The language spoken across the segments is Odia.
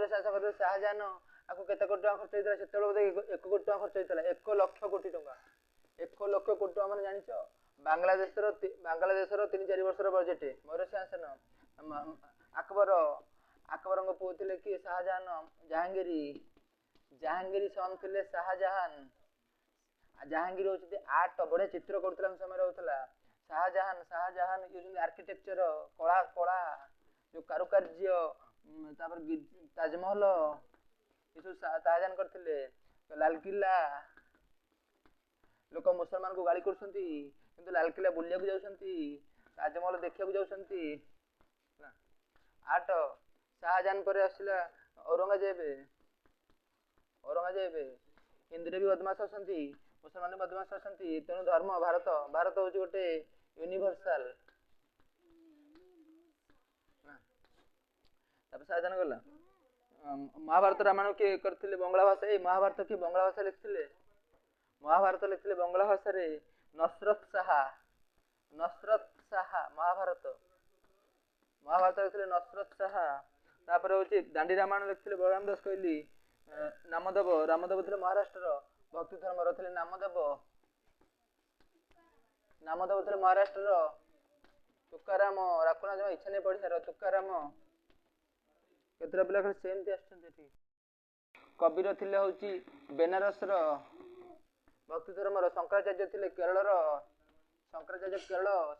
ମୌर्ୟ ଶାସକ ଶାହଜାହାନ ଆକୁ କେତେ କୋଟି ଟଙ୍କା ଖର୍ଚ୍ଚ ହେଇଥିଲା ସେତେବେଳେ ବୋଧେ 1 କୋଟି ଟଙ୍କା ଖର୍ଚ୍ଚ ହେଇଥିଲା 1 ଲକ୍ଷ କୋଟି ଟଙ୍କା 1 ଲକ୍ଷ କୋଟି ଟଙ୍କା ମାନେ ଜାଣିଛ ବାଂଲାଦେଶର 3-4 ବର୍ଷର ବଜେଟ୍ ମୌର୍ୟ ଶାସନ আকবরଙ୍କ ପୁଅ ଥିଲେ କି ଶାହଜାହାନ ଜାହାଙ୍ଗୀର ସନ୍ ଥିଲେ ଜାହାଙ୍ଗୀର ହଉଛନ୍ତି ଆର୍ଟ ବଢିଆ ଚିତ୍ର କରୁଥିଲା ସମୟରେ ହଉଥିଲା ଶାହଜାହାନ ହଉଛନ୍ତି ଆର୍କିଟେକ୍ଚର କଳା ଯୋଉ କାରୁକାର୍ଯ୍ୟ ତାପରେ ତାଜମହଲ ଏସବୁ ଶାହଜାହାନ କରିଥିଲେ ଲାଲକିଲ୍ଲା ଲୋକ ମୁସଲମାନଙ୍କୁ ଗାଳି କରୁଛନ୍ତି କିନ୍ତୁ ଲାଲକିଲ୍ଲା ବୁଲିବାକୁ ଯାଉଛନ୍ତି ତାଜମହଲ ଦେଖିବାକୁ ଯାଉଛନ୍ତି ଆର୍ଟ ଶାହଜାହାନ ପରେ ଆସିଲା ଔରଙ୍ଗଜେବ ହିନ୍ଦୁରେ ବି ବଦମାସ ଅଛନ୍ତି ମୁସଲମାନ ବଦମାସ ଅଛନ୍ତି ତେଣୁ ଧର୍ମ ଭାରତ ହଉଛି ଗୋଟେ ୟୁନିଭର୍ସାଲ ତାପରେ ଶାହଜାହାନ ଗଲା ମହାଭାରତ ରାମାୟଣ କିଏ କରିଥିଲେ ବଙ୍ଗଳା ଭାଷା ମହାଭାରତ କିଏ ବଙ୍ଗଳା ଭାଷା ଲେଖିଥିଲେ ମହାଭାରତ ଲେଖିଥିଲେ ବଙ୍ଗଳା ଭାଷାରେ ନସରତ ଶାହା ମହାଭାରତ ଲେଖିଥିଲେ ନସରତ ଶାହା ତାପରେ ହଉଛି ଦାଣ୍ଡି ରାମାୟଣ ଲେଖିଥିଲେ ବଳରାମ ଦାସ କହିଲି ରାମଦେବ ଥିଲେ ମହାରାଷ୍ଟ୍ରର ଭକ୍ତି ଧର୍ମର ଥିଲେ ନାମଦେବ ଥିଲେ ମହାରାଷ୍ଟ୍ରର ତୁକାରାମ ରାଖୁନା ଜମା ଇଚ୍ଛା ନେଇ ପଢିବାର ତୁକାରାମ କେତେଟା ପିଲା ଖାଲି ସେମିତି ଆସିଛନ୍ତି ଏଠି କବିର ଥିଲେ ହଉଛି ବେନାରସର ଭକ୍ତି ଧର୍ମର ଶଙ୍କରାଚାର୍ଯ୍ୟ ଥିଲେ କେରଳ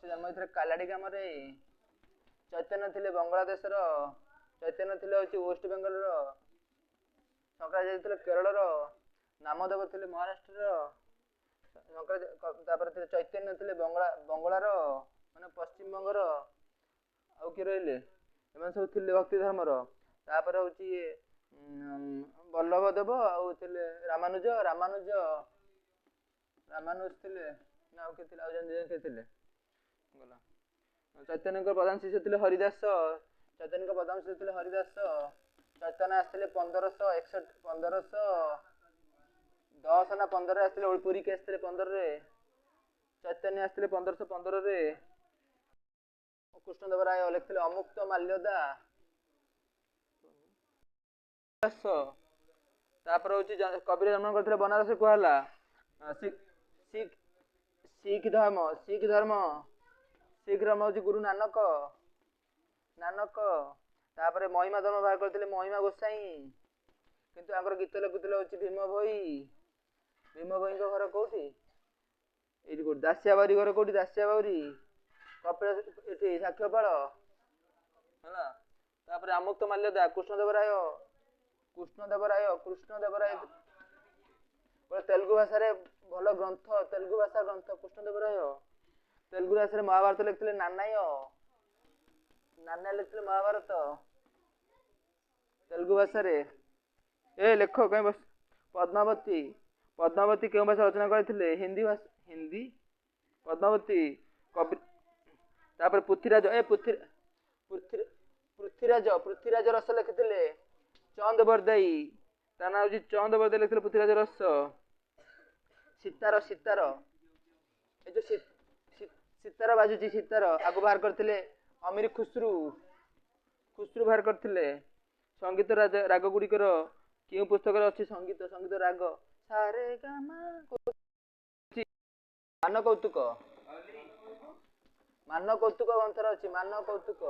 ସେ ଜନ୍ମ ହେଇଥିଲେ କାଲାଡି ଗ୍ରାମରେ ଚୈତନ୍ୟ ଥିଲେ ବାଂଲାଦେଶର ଚୈତନ୍ୟ ଥିଲେ ହଉଛି ୱେଷ୍ଟ ବେଙ୍ଗଲର ଶଙ୍କରାଚାର୍ଯ୍ୟ ଥିଲେ କେରଳର ନାମଦେବ ଥିଲେ ମହାରାଷ୍ଟ୍ରର ତାପରେ ଥିଲେ ଚୈତନ୍ୟ ଥିଲେ ବଙ୍ଗଳାର ମାନେ ପଶ୍ଚିମବଙ୍ଗର ଆଉ କିଏ ରହିଲେ ଏମାନେ ସବୁ ଥିଲେ ଭକ୍ତି ଧର୍ମର ତାପରେ ହଉଛି ବଲ୍ଲଭ ଦେବ ଆଉ ଥିଲେ ରାମାନୁଜ ଥିଲେ ନା ଆଉ କିଏ ଥିଲେ ଆଉ କିଏ ଥିଲେ ଗଲା ଚୈତନ୍ୟଙ୍କ ପ୍ରଧାନ ଶିଷ୍ୟ ଥିଲେ ହରିଦାସ ଚୈତନ୍ୟ ଆସିଥିଲେ 1510 ନା 15 ଆସିଥିଲେ ପୁରୀକି ଆସିଥିଲେ 15ରେ ଚୈତନ୍ୟ ଆସିଥିଲେ 1515ରେ କୃଷ୍ଣଦେବରାୟ ଲେଖିଥିଲେ ଅମୁକ୍ତ ମାଲ୍ୟଦା ତାପରେ ହଉଛି କବିର ଜନ୍ମ କରିଥିଲେ ବନାରସ କୁହାହେଲା ଶିଖ ଧର୍ମ ହଉଛି ଗୁରୁ ନାନକ ତାପରେ ମହିମା ଧର୍ମ ବାହାର କରିଥିଲେ ମହିମା ଗୋସାଇଁ କିନ୍ତୁ ତାଙ୍କର ଗୀତ ଲେଖୁଥିଲେ ହଉଛି ଭୀମ ଭୋଇଙ୍କ ଘର କୋଉଠି ଏଇଠି କୋଉଠି ଦାସିଆବାଉରୀ ଘର କୋଉଠି ଦାସିଆବାଉରୀ କପିଳାସ ଏଠି ସାକ୍ଷ୍ୟପାଳ ହେଲା ତାପରେ ଅମୁକ୍ତ ମାଲ୍ୟଦା କୃଷ୍ଣଦେବରାୟ ତେଲୁଗୁ ଭାଷାରେ ଭଲ ଗ୍ରନ୍ଥ ତେଲୁଗୁ ଭାଷା ଗ୍ରନ୍ଥ କୃଷ୍ଣଦେବରାୟ ତେଲୁଗୁ ଭାଷାରେ ମହାଭାରତ ଲେଖିଥିଲେ ନାନା ଲେଖିଥିଲେ ମହାଭାରତ ତେଲୁଗୁ ଭାଷାରେ ଲେଖ କାଇଁ ବସ ପଦ୍ମାବତୀ କେଉଁ ଭାଷା ରଚନା କରିଥିଲେ ହିନ୍ଦୀ ପଦ୍ମାବତୀ କବି ତାପରେ ପୃଥ୍ୱୀରାଜ ରସ ଲେଖିଥିଲେ ଚନ୍ଦ ବରଦାଇ ତା ନାଁ ହଉଛି ଚନ୍ଦ ବରଦାଇ ଲେଖିଥିଲେ ପୃଥ୍ୱୀରାଜ ରସ ସୀତାର ଏ ଯୋଉ ସୀତାର ବାଜୁଛି ଆକୁ ବାହାର କରିଥିଲେ ଅମୀର ଖୁସ୍ରୁ ବାହାର କରିଥିଲେ ସଙ୍ଗୀତ ରାଗ ଗୁଡିକର କେଉଁ ପୁସ୍ତକରେ ଅଛି ସଙ୍ଗୀତ ରାଗ ସାରେ ଗାମା ମାନ କୌତୁକ ଗ୍ରନ୍ଥରେ ଅଛି ମାନ କୌତୁକ